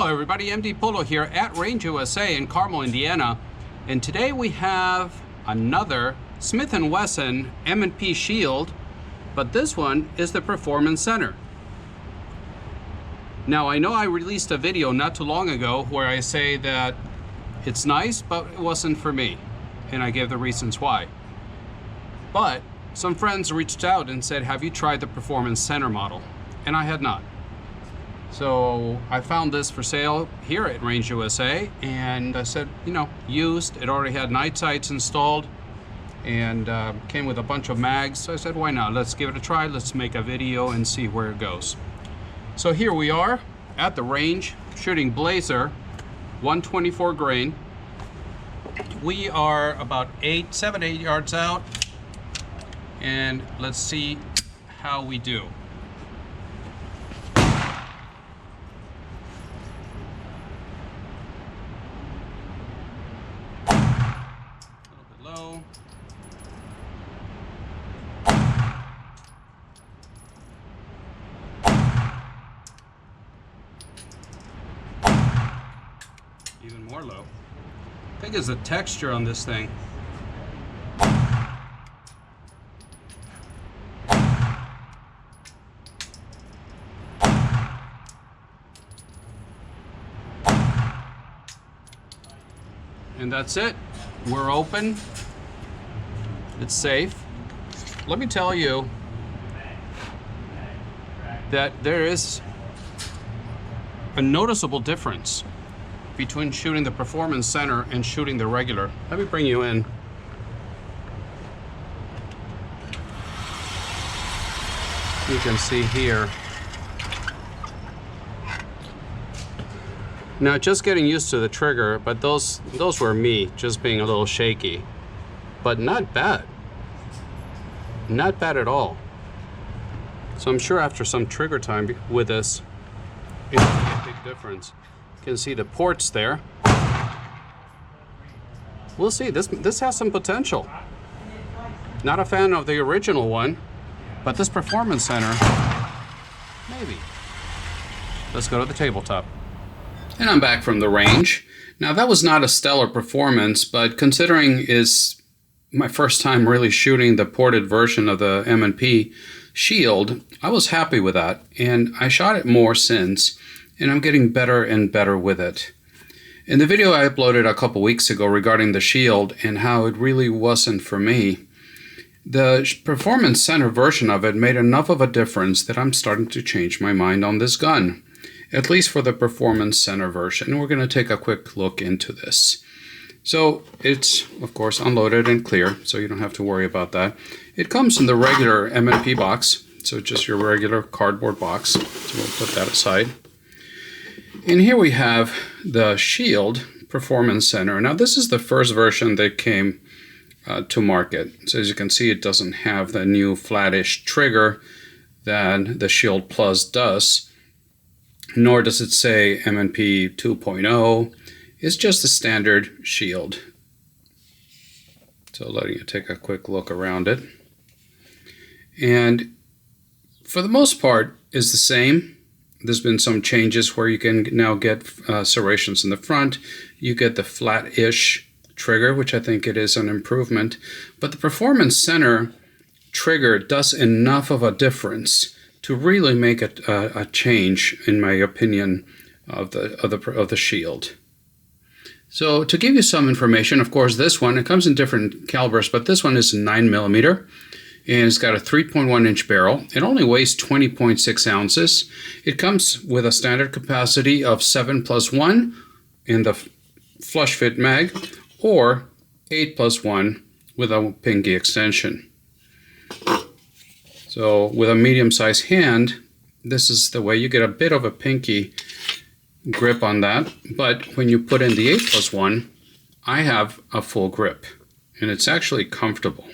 everybody, MDpolo here at Range USA in Carmel, Indiana. And today we have another Smith & Wesson M&P Shield, but this one is the Performance Center. Now I know I released a video not too long ago where I say that it's nice, but it wasn't for me. And I gave the reasons why. But some friends reached out and said, have you tried the Performance Center model? And I had not. So I found this for sale here at Range USA, and I said, you know, used. It already had night sights installed and came with a bunch of mags. So I said, why not? Let's give it a try. Let's make a video and see where it goes. So here we are at the range shooting Blazer 124 grain. We are about 7 to 8 yards out, and let's see how we do. Low. Even more low. I think it's the texture on this thing. And that's it. We're open. It's safe. Let me tell you that there is a noticeable difference between shooting the Performance Center and shooting the regular. Let me bring you in. You can see here. Now, just getting used to the trigger, but those were me just being a little shaky. But not bad. Not bad at all. So I'm sure after some trigger time with this, it'll be a big difference. You can see the ports there. We'll see. This has some potential. Not a fan of the original one, but this Performance Center, maybe. Let's go to the tabletop. And I'm back from the range. Now that was not a stellar performance, but considering it's my first time really shooting the ported version of the M&P Shield, I was happy with that. And I shot it more since, and I'm getting better and better with it. In the video I uploaded a couple weeks ago regarding the Shield and how it really wasn't for me, the Performance Center version of it made enough of a difference that I'm starting to change my mind on this gun. At least for the Performance Center version. We're going to take a quick look into this. So it's, of course, unloaded and clear, so you don't have to worry about that. It comes in the regular M&P box, so just your regular cardboard box. So we'll put that aside. And here we have the Shield Performance Center. Now this is the first version that came to market. So as you can see, it doesn't have the new flattish trigger that the Shield Plus does. Nor does it say M&P 2.0. It's just a standard Shield. So letting you take a quick look around it. And for the most part, is the same. There's been some changes where you can now get serrations in the front. You get the flat-ish trigger, which I think it is an improvement. But the Performance Center trigger does enough of a difference to really make a change, in my opinion, of the Shield. So to give you some information, of course, this one, it comes in different calibers, but this one is 9mm, and it's got a 3.1-inch barrel. It only weighs 20.6 ounces. It comes with a standard capacity of 7+1 in the flush fit mag, or 8+1 with a pinky extension. So with a medium-sized hand, this is the way you get a bit of a pinky grip on that. But when you put in the 8+1, I have a full grip, and it's actually comfortable.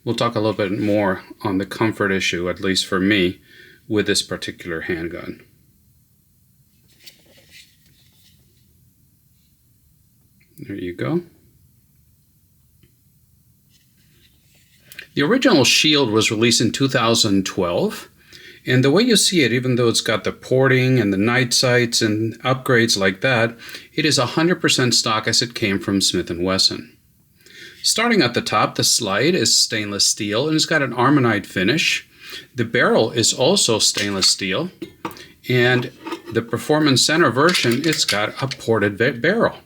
We'll talk a little bit more on the comfort issue, at least for me, with this particular handgun. There you go. The original Shield was released in 2012, And the way you see it, even though it's got the porting and the night sights and upgrades like that, it is 100% stock as it came from Smith & Wesson. Starting at the top, the slide is stainless steel and it's got an armonite finish. The barrel is also stainless steel. And the Performance Center version, it's got a ported barrel.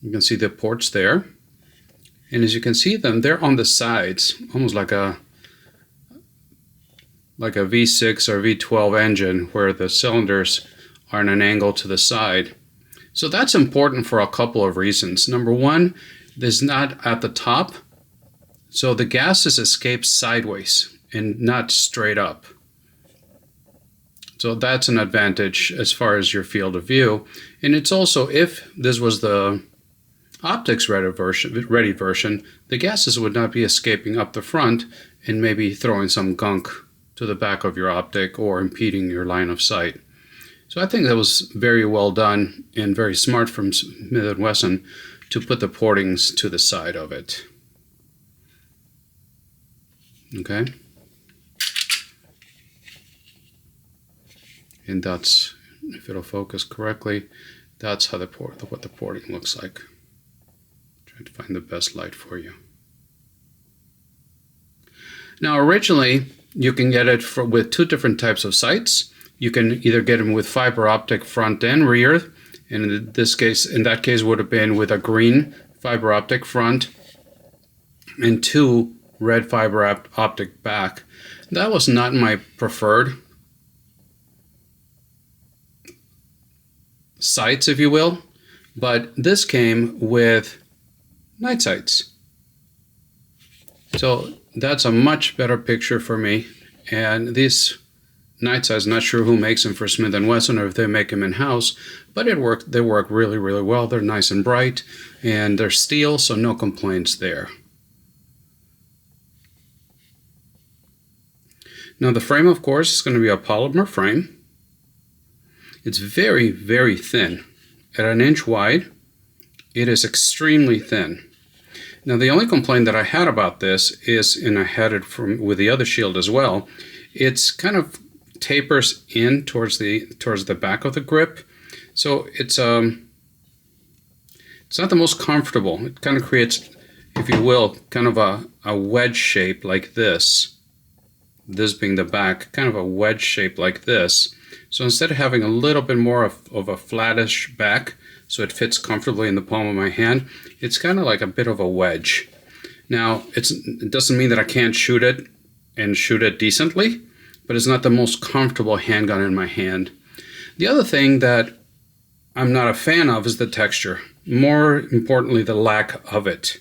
You can see the ports there. And as you can see them, they're on the sides, almost like a V6 or V12 engine where the cylinders are at an angle to the side. So that's important for a couple of reasons. Number one, there's not at the top, so the gases escape sideways and not straight up. So that's an advantage as far as your field of view. And it's also, if this was the optics ready version, the gases would not be escaping up the front and maybe throwing some gunk to the back of your optic or impeding your line of sight. So I think that was very well done and very smart from Smith & Wesson to put the portings to the side of it. Okay. And that's, if it'll focus correctly, that's how what the porting looks like. Trying to find the best light for you. Now originally you can get it with two different types of sights. You can either get them with fiber optic front and rear, and in that case would have been with a green fiber optic front and two red fiber optic back. That was not my preferred sights, if you will, but this came with night sights. So that's a much better picture for me. And these night sights, not sure who makes them for Smith & Wesson or if they make them in-house, but they work really, really well. They're nice and bright, and they're steel, so no complaints there. Now the frame, of course, is going to be a polymer frame. It's very, very thin. At 1 inch wide, it is extremely thin. Now the only complaint that I had about this is, and I had it with the other Shield as well, it's kind of tapers in towards the back of the grip. So it's not the most comfortable. It kind of creates, if you will, kind of a wedge shape like this. This being the back, kind of a wedge shape like this. So instead of having a little bit more of a flattish back, so it fits comfortably in the palm of my hand, it's kind of like a bit of a wedge. Now, it doesn't mean that I can't shoot it and shoot it decently, but it's not the most comfortable handgun in my hand. The other thing that I'm not a fan of is the texture. More importantly, the lack of it.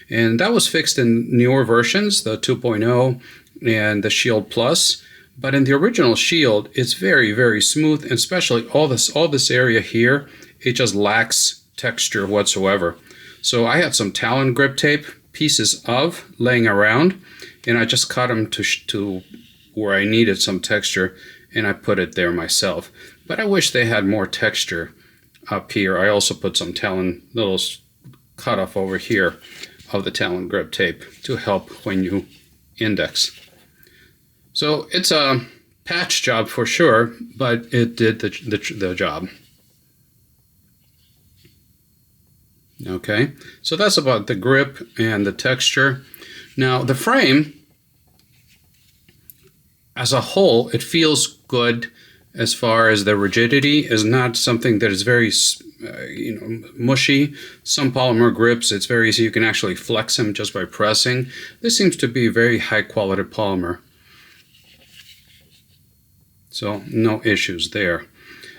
And that was fixed in newer versions, the 2.0 and the Shield Plus. But in the original Shield, it's very, very smooth, and especially all this area here, it just lacks texture whatsoever. So I had some Talon grip tape pieces laying around, and I just cut them to where I needed some texture, and I put it there myself. But I wish they had more texture up here. I also put some Talon little cut off over here of the Talon grip tape to help when you index. So it's a patch job for sure, but it did the job. Okay, so that's about the grip and the texture. Now the frame, as a whole, it feels good as far as the rigidity is not something that is very mushy. Some polymer grips, it's very easy. You can actually flex them just by pressing. This seems to be very high quality polymer. So no issues there.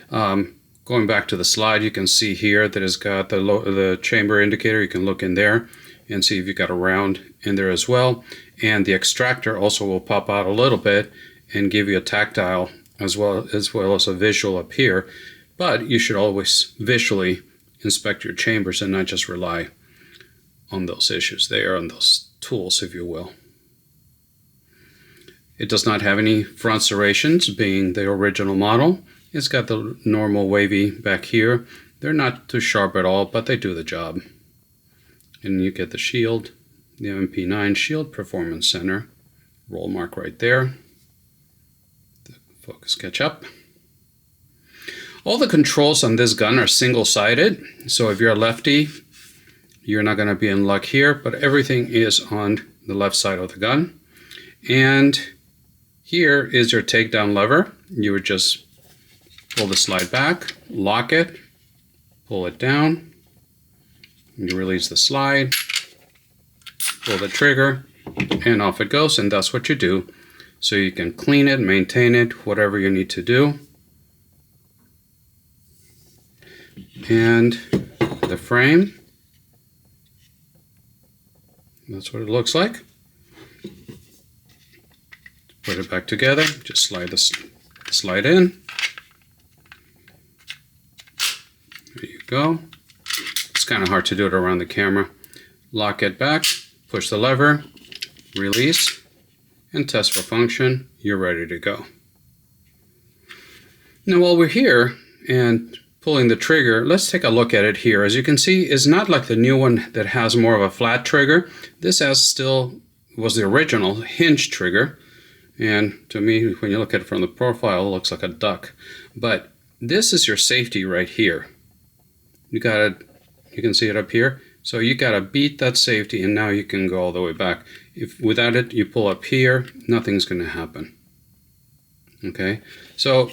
Going back to the slide, you can see here that it's got the chamber indicator. You can look in there and see if you got a round in there as well. And the extractor also will pop out a little bit and give you a tactile as well as a visual up here. But you should always visually inspect your chambers and not just rely on those issues there, on those tools, if you will. It does not have any front serrations, being the original model. It's got the normal wavy back here. They're not too sharp at all, but they do the job. And you get the Shield, the M&P Shield Performance Center, roll mark right there. Focus catch up. All the controls on this gun are single-sided, so if you're a lefty, you're not going to be in luck here, but everything is on the left side of the gun. And here is your takedown lever. You would just pull the slide back, lock it, pull it down, you release the slide, pull the trigger, and off it goes, and that's what you do. So you can clean it, maintain it, whatever you need to do. And the frame, that's what it looks like. Put it back together, just slide the slide in. There you go. It's kind of hard to do it around the camera. Lock it back, push the lever, release, and test for function. You're ready to go. Now while we're here and pulling the trigger, let's take a look at it here. As you can see, it's not like the new one that has more of a flat trigger. This was the original hinge trigger. And to me, when you look at it from the profile, it looks like a duck. But this is your safety right here. You can see it up here. So you gotta beat that safety, and now you can go all the way back. If without it, you pull up here, nothing's gonna happen. Okay, so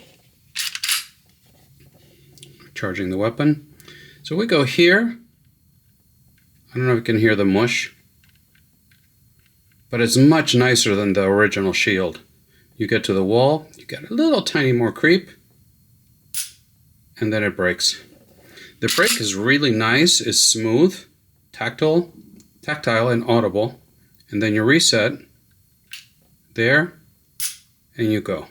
charging the weapon. So we go here. I don't know if you can hear the mush, but it's much nicer than the original Shield. You get to the wall, you get a little tiny more creep, and then it breaks. The brake is really nice, it's smooth, tactile and audible, and then you reset there, and you go.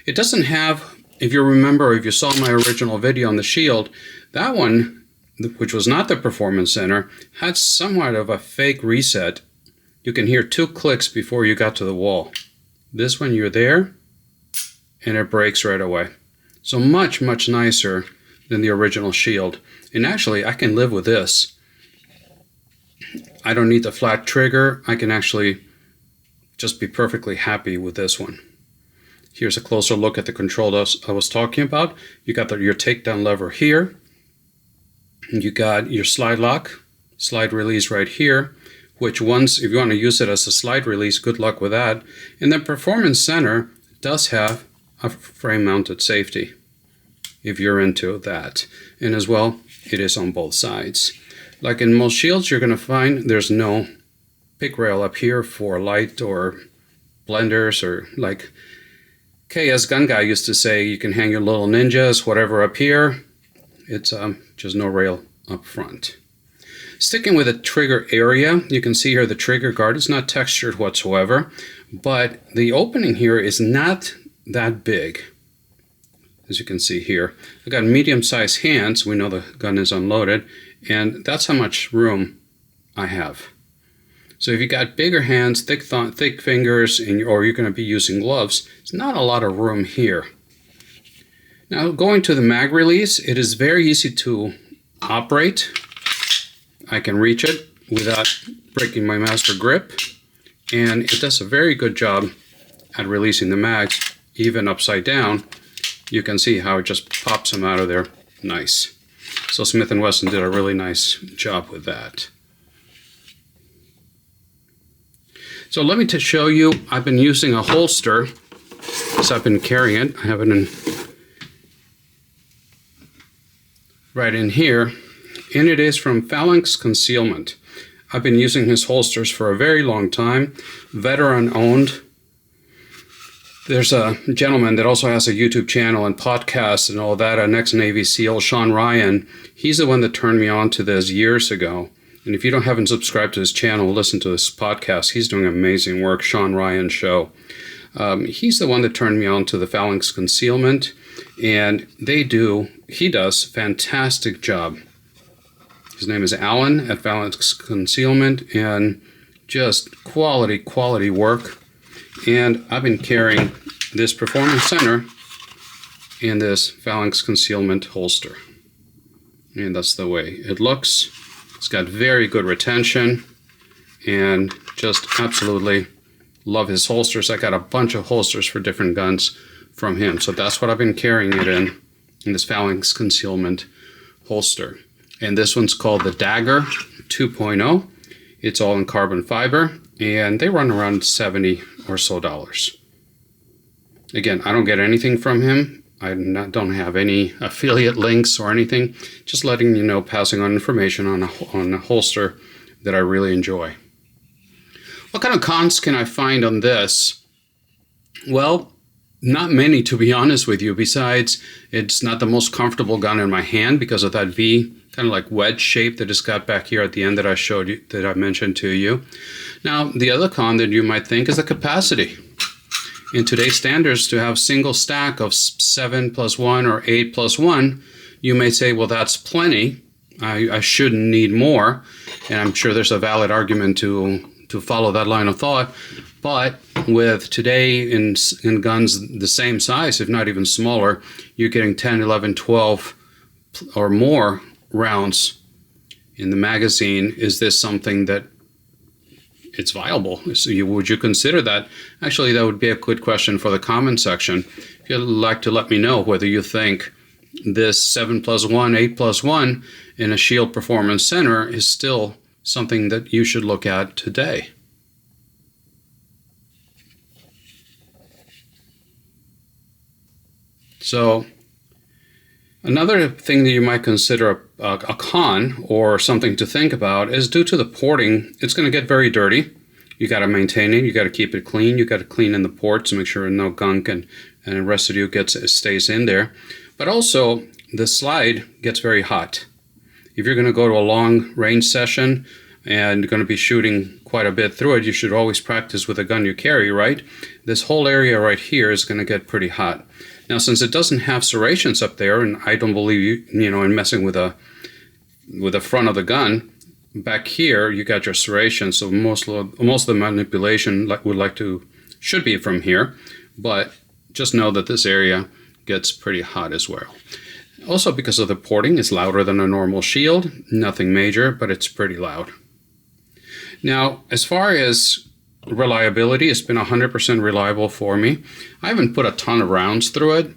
It doesn't have, if you remember, if you saw my original video on the Shield, that one, which was not the Performance Center, had somewhat of a fake reset. You can hear 2 clicks before you got to the wall. This one, you're there, and it breaks right away. So much, much nicer than the original Shield. And actually, I can live with this. I don't need the flat trigger. I can actually just be perfectly happy with this one. Here's a closer look at the control I was talking about. You got your takedown lever here. You got your slide lock, slide release right here, which once, if you want to use it as a slide release, good luck with that. And the Performance Center does have a frame mounted safety, if you're into that. And as well, it is on both sides. Like in most Shields, you're going to find there's no pick rail up here for light or blenders, or like KS Gun Guy used to say, you can hang your little ninjas, whatever up here. It's just no rail up front. Sticking with the trigger area, you can see here the trigger guard is not textured whatsoever, but the opening here is not that big. As you can see here, I got medium-sized hands. We know the gun is unloaded, and that's how much room I have. So if you got bigger hands, thick fingers, or you're going to be using gloves, it's not a lot of room here. Now going to the mag release, it is very easy to operate. I can reach it without breaking my master grip, and it does a very good job at releasing the mags, even upside down. You can see how it just pops them out of there. Nice. So Smith & Wesson did a really nice job with that. So let me show you, I've been using a holster, so I've been carrying it. I have it right in here, and it is from Phalanx Concealment. I've been using his holsters for a very long time, veteran owned. There's a gentleman that also has a YouTube channel and podcast and all that, an ex-Navy SEAL, Sean Ryan. He's the one that turned me on to this years ago. And if you haven't subscribed to his channel, listen to this podcast. He's doing amazing work, Sean Ryan Show. He's the one that turned me on to the Phalanx Concealment, and he does fantastic job. His name is Alan at Phalanx Concealment, and just quality work. And I've been carrying this Performance Center in this Phalanx Concealment holster. And that's the way it looks. It's got very good retention and just absolutely Love his holsters. I got a bunch of holsters for different guns from him. So that's what I've been carrying it in this phalanx concealment holster. And this one's called the Dagger 2.0. It's all in carbon fiber, and they run around $70 or so. Again, I don't get anything from him. I don't have any affiliate links or anything. Just letting you know, passing on information on a holster that I really enjoy. What kind of cons can I find on this? Well, not many, to be honest with you. Besides, it's not the most comfortable gun in my hand because of that V, kind of like wedge shape that it's got back here at the end that I showed you, that I mentioned to you. Now, the other con that you might think is the capacity. In today's standards, to have single stack of 7+1 or 8+1, you may say, well, that's plenty. I shouldn't need more. And I'm sure there's a valid argument to follow that line of thought. But with today in guns the same size, if not even smaller, you're getting 10, 11, 12 or more rounds in the magazine. Is this something that it's viable? So would you consider that? Actually, that would be a good question for the comment section. If you'd like to let me know whether you think this 7+1, 8+1 in a Shield Performance Center is still something that you should look at today. So another thing that you might consider a con or something to think about is due to the porting, it's going to get very dirty. You got to maintain it. You got to keep it clean. You got to clean in the ports to make sure no gunk and residue stays in there. But also the slide gets very hot. If you're going to go to a long range session and you're going to be shooting quite a bit through it, you should always practice with a gun you carry, right? This whole area right here is going to get pretty hot. Now, since it doesn't have serrations up there, and I don't believe in messing with the front of the gun, back here you got your serrations. So most of the manipulation should be from here, but just know that this area gets pretty hot as well. Also, because of the porting, it's louder than a normal Shield. Nothing major, but it's pretty loud. Now, as far as reliability, it's been 100% reliable for me. I haven't put a ton of rounds through it,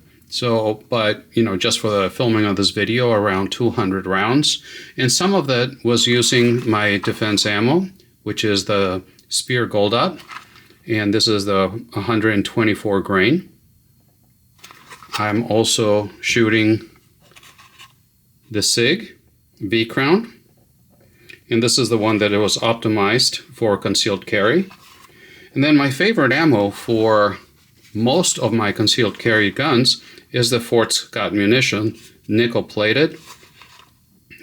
but just for the filming of this video, around 200 rounds, and some of that was using my defense ammo, which is the Spear Gold Dot, and this is the 124 grain. I'm also shooting the SIG V Crown, and this is the one that was optimized for concealed carry. And then my favorite ammo for most of my concealed carry guns is the Fort Scott munition, nickel plated,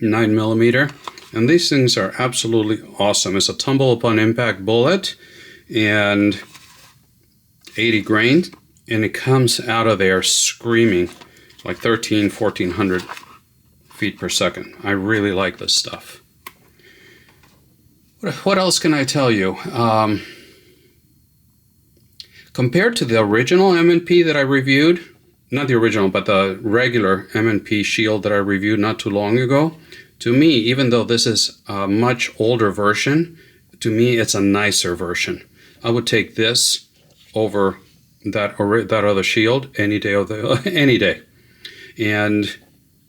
9mm. And these things are absolutely awesome. It's a tumble upon impact bullet and 80 grain, and it comes out of there screaming like 1400 feet per second. I really like this stuff. What else can I tell you? Compared to the original M&P that I reviewed, not the original, but the regular M&P Shield that I reviewed not too long ago, to me, even though this is a much older version, to me it's a nicer version. I would take this over that other Shield any day. And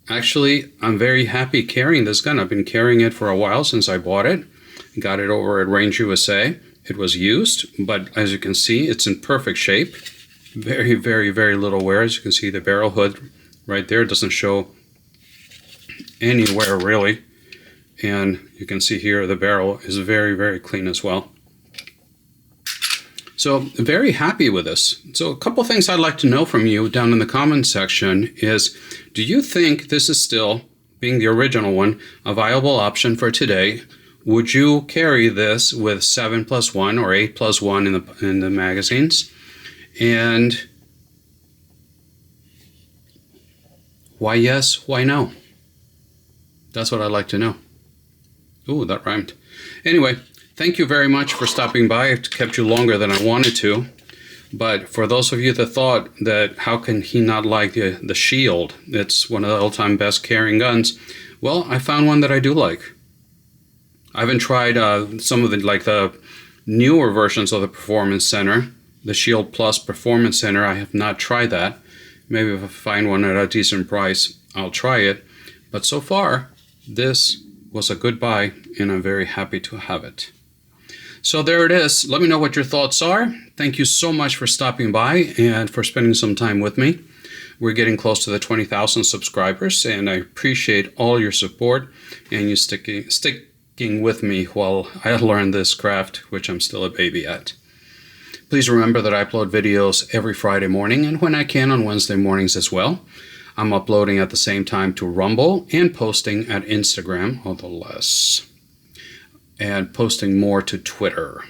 actually, I'm very happy carrying this gun. I've been carrying it for a while since I bought it. Got it over at Range USA. It was used, but as you can see, it's in perfect shape. Very, very, very little wear. As you can see, the barrel hood right there doesn't show anywhere really. And you can see here the barrel is very, very clean as well. So very happy with this. So a couple things I'd like to know from you down in the comments section is, do you think this is still, being the original one, a viable option for today? Would you carry this with 7+1 or 8+1 in the magazines? And why yes, why no? That's what I'd like to know. Ooh, that rhymed. Anyway, thank you very much for stopping by. It kept you longer than I wanted to. But for those of you that thought that how can he not like the Shield? It's one of the all-time best carrying guns. Well, I found one that I do like. I haven't tried some of the newer versions of the Performance Center, the Shield Plus Performance Center. I have not tried that. Maybe if I find one at a decent price, I'll try it. But so far, this was a good buy, and I'm very happy to have it. So there it is. Let me know what your thoughts are. Thank you so much for stopping by and for spending some time with me. We're getting close to the 20,000 subscribers, and I appreciate all your support and you sticking with me while I learn this craft, which I'm still a baby at. Please remember that I upload videos every Friday morning, and when I can on Wednesday mornings as well. I'm uploading at the same time to Rumble and posting at Instagram, although less, and posting more to Twitter.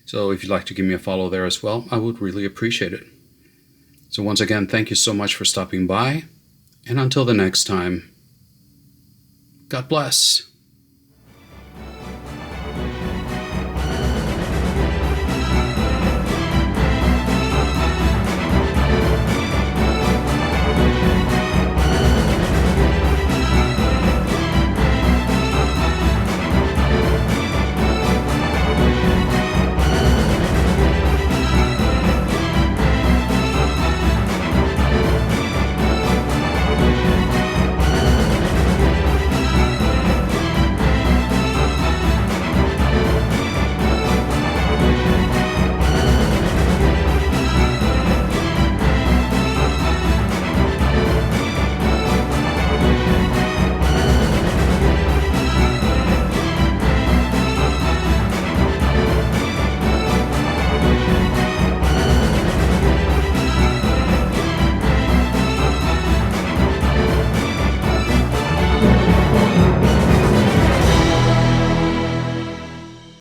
So if you'd like to give me a follow there as well, I would really appreciate it. So once again, thank you so much for stopping by, and until the next time, God bless.